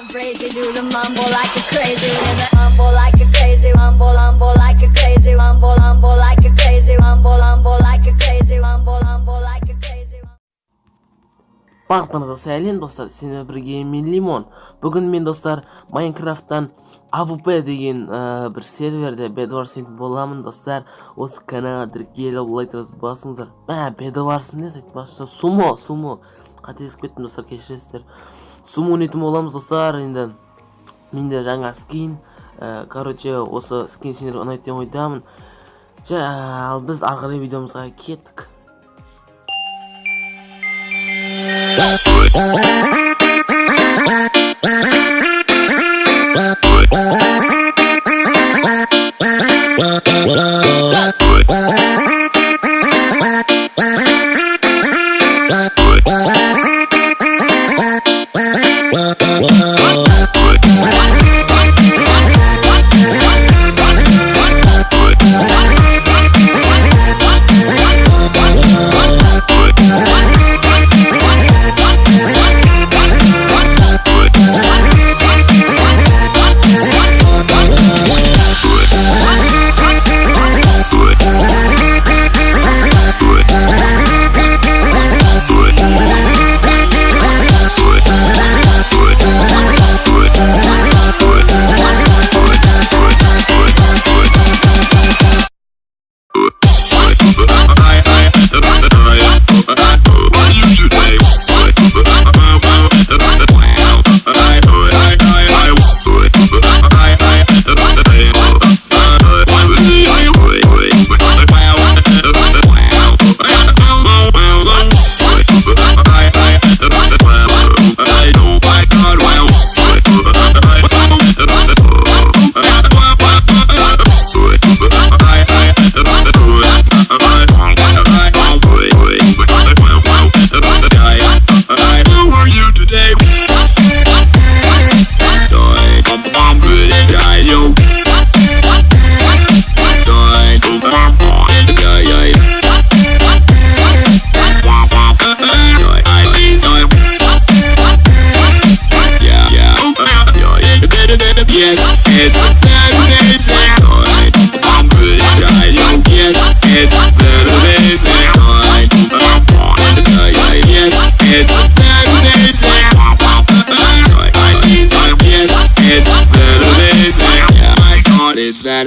crazy, do the mumble like a crazy rhythm. Mumble like a crazy, mumble like a crazy, mumble like a crazy, mumble like a crazy, mumble like a crazy. Барлықтарыңызға сәлем достар, сенімен бірге мен Лимон. Бүгін мен достар Майнкрафттан AWP деген бір серверде Bedwars боламын достар. Осы каналға тіркеліп лайк басыңыздар. Bedwars не айтпақшы, сумо. Қателесіп кеттім достар, кешіресіздер. Сумо нетім боламыз достар. Енді менде жаңа скин. Короче, осы скин сендерге ұнайды деп ойдамын. Ал біз арғылы видеомызға кеттік.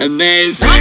Amazing.